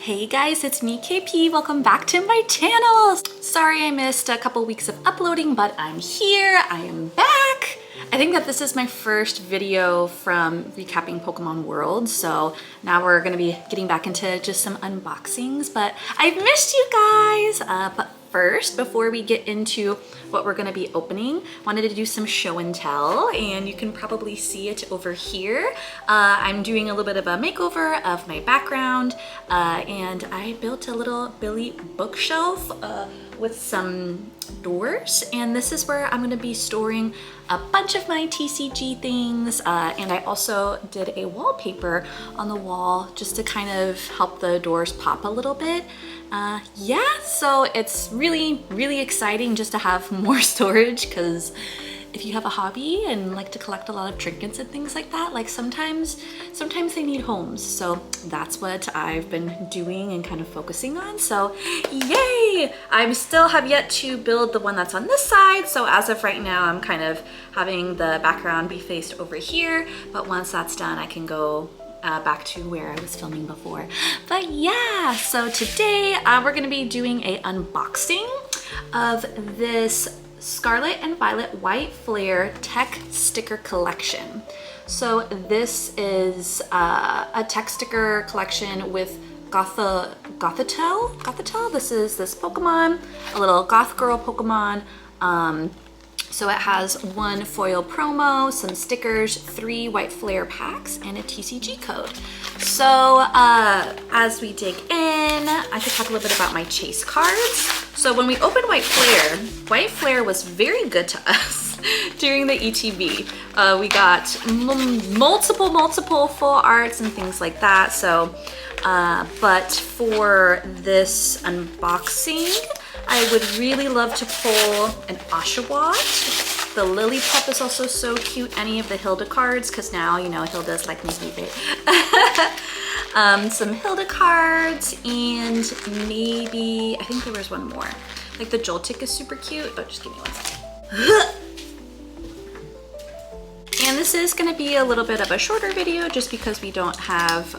Hey guys, it's me KP. Welcome back to my channel. Sorry I missed a couple weeks of uploading, but I'm here. I am back. I think that this is my first video from recapping Pokemon World, so now we're gonna be getting back into just some unboxings, but I've missed you guys. But first, before we get into what we're gonna be opening, wanted to do some show and tell, and you can probably see it over here. I'm doing a little bit of a makeover of my background, and I built a little Billy bookshelf with some doors, and this is where I'm gonna be storing a bunch of my TCG things, and I also did a wallpaper on the wall just to kind of help the doors pop a little bit. Yeah, so it's really exciting just to have more storage, because if you have a hobby and like to collect a lot of trinkets and things like that, like sometimes they need homes. So that's what I've been doing and kind of focusing on. So yay! I still have yet to build the one that's on this side. So as of right now, I'm kind of having the background be faced over here. But once that's done, I can go back to where I was filming before. But yeah, so today we're gonna be doing a unboxing of this Scarlet and Violet White Flare Tech Sticker Collection. So this is a tech sticker collection with Gothitelle. This is this Pokemon, a little goth girl Pokemon. So it has one foil promo, some stickers, 3 White Flare packs, and a TCG code. So as we dig in, I could talk a little bit about my chase cards. So when we opened White Flare was very good to us during the ETB. We got multiple full arts and things like that. So, but for this unboxing, I would really love to pull an Oshawott. The Lily Pup is also so cute. Any of the Hilda cards, because now, you know, Hilda's like my favorite. Some Hilda cards, and maybe, I think there was one more. Like the Joltik is super cute, but just give me one second. And this is gonna be a little bit of a shorter video just because we don't have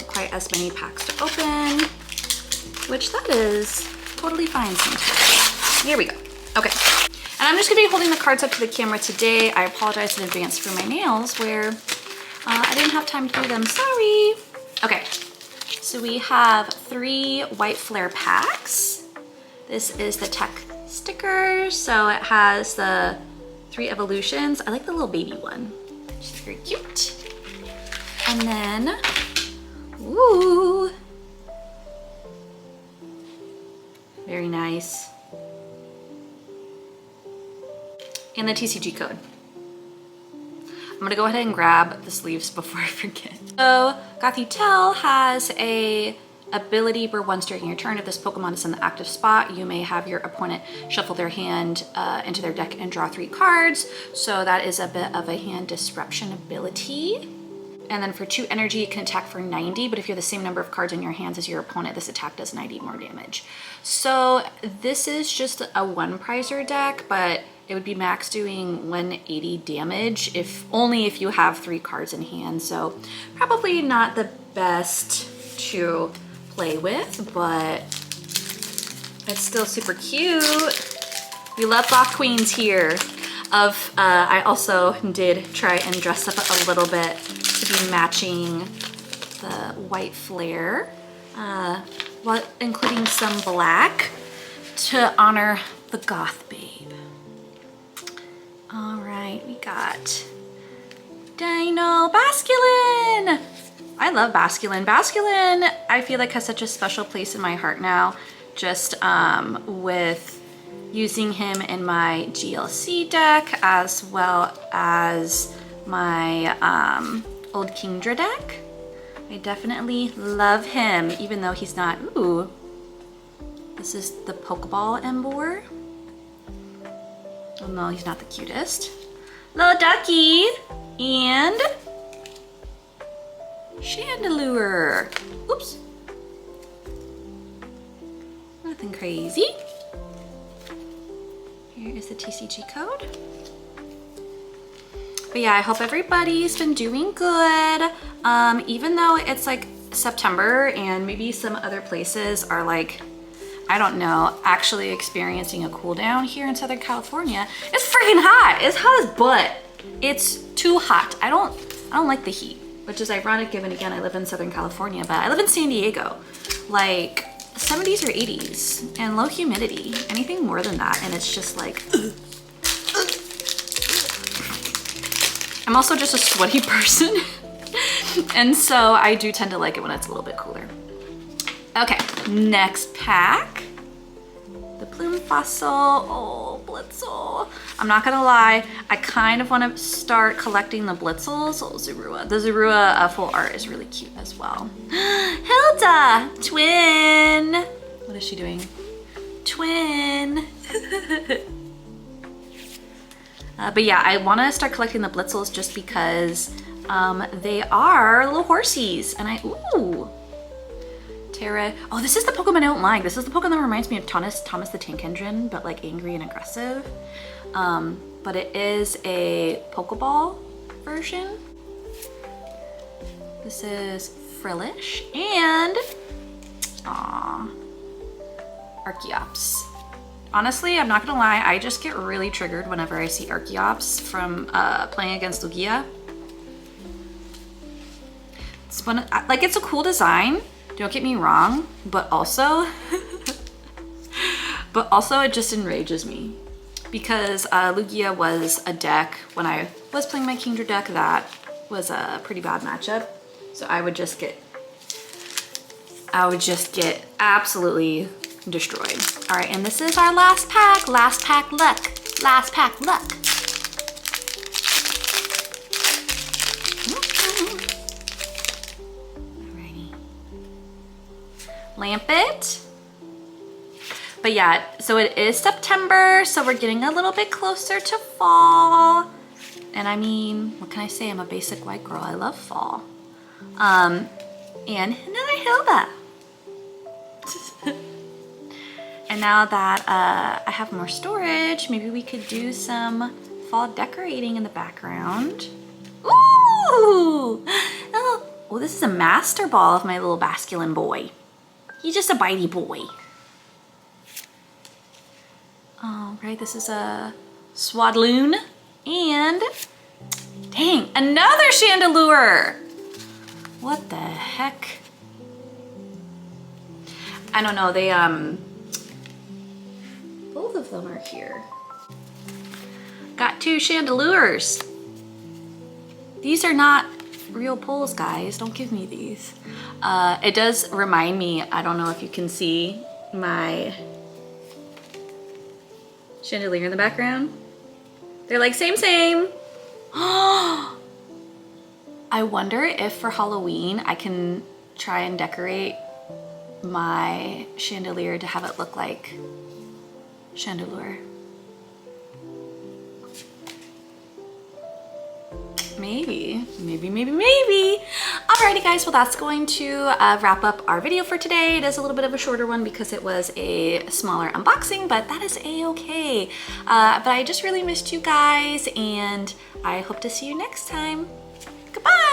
quite as many packs to open, which that is totally fine sometimes. Here we go. Okay. And I'm just gonna be holding the cards up to the camera today. I apologize in advance for my nails where I didn't have time to do them, sorry. Okay, so we have 3 White Flare packs. This is the tech stickers. So it has the 3 evolutions. I like the little baby one. She's very cute. And then, ooh, very nice. And the TCG code. I'm gonna go ahead and grab the sleeves before I forget. So Gothitelle has a ability where once during your turn, if this Pokemon is in the active spot, you may have your opponent shuffle their hand into their deck and draw 3 cards. So that is a bit of a hand disruption ability. And then for 2 energy, it can attack for 90, but if you have the same number of cards in your hands as your opponent, this attack does 90 more damage. So this is just a 1-prizer deck, but it would be max doing 180 damage only if you have 3 cards in hand. So probably not the best to play with, but it's still super cute. We love goth queens here. I also did try and dress up a little bit to be matching the White Flare, including some black to honor the goth babe. All right, we got Dino Basculin. I love Basculin. Basculin, I feel like has such a special place in my heart now, just with using him in my GLC deck as well as my old Kingdra deck. I definitely love him, even though he's not, ooh, this is the Pokeball Emboar. Oh no, he's not the cutest. Little Ducky and Chandelure. Oops. Nothing crazy. Here is the TCG code. But yeah, I hope everybody's been doing good. Even though it's like September and maybe some other places are like, I don't know, actually experiencing a cool down, here in Southern California, it's freaking hot. It's hot as butt. It's too hot. I don't like the heat, which is ironic given, again, I live in Southern California, but I live in San Diego. Like 70s or 80s and low humidity, anything more than that. And it's just like, I'm also just a sweaty person. And so I do tend to like it when it's a little bit cooler. Okay, next pack. The Plume Fossil. Oh, Blitzel. I'm not gonna lie, I kind of want to start collecting the Blitzels. Oh, Zorua. The Zorua full art is really cute as well. Hilda! Twin! What is she doing? Twin! But yeah, I want to start collecting the Blitzels just because they are little horsies. And ooh. Terra. Oh, this is the Pokemon I don't like. This is the Pokemon that reminds me of Thomas the Tank Engine, but like angry and aggressive. But it is a Pokeball version. This is Frillish and Archeops. Honestly, I'm not gonna lie, I just get really triggered whenever I see Archeops from playing against Lugia. It's like, it's a cool design, don't get me wrong, but also it just enrages me because Lugia was a deck when I was playing my Kingdra deck that was a pretty bad matchup. So I would just get absolutely destroyed. All right, and this is our last pack luck. Last pack luck. Alrighty. Lampet. But yeah, so it is September, so we're getting a little bit closer to fall. And I mean, what can I say? I'm a basic white girl. I love fall. And another Hilda. And now that I have more storage, maybe we could do some fall decorating in the background. Ooh! Oh, this is a master ball of my little masculine boy. He's just a bitey boy. All right, this is a Swadloon. And, dang, another Chandelure! What the heck? I don't know, they, both of them are here. Got two Chandelures. These are not real poles, guys. Don't give me these. It does remind me, I don't know if you can see my chandelier in the background. They're like, same. I wonder if for Halloween I can try and decorate my chandelier to have it look like Chandelure. Maybe. Alrighty guys, well that's going to wrap up our video for today. It is a little bit of a shorter one because it was a smaller unboxing, but that is a-okay. But I just really missed you guys and I hope to see you next time. Goodbye!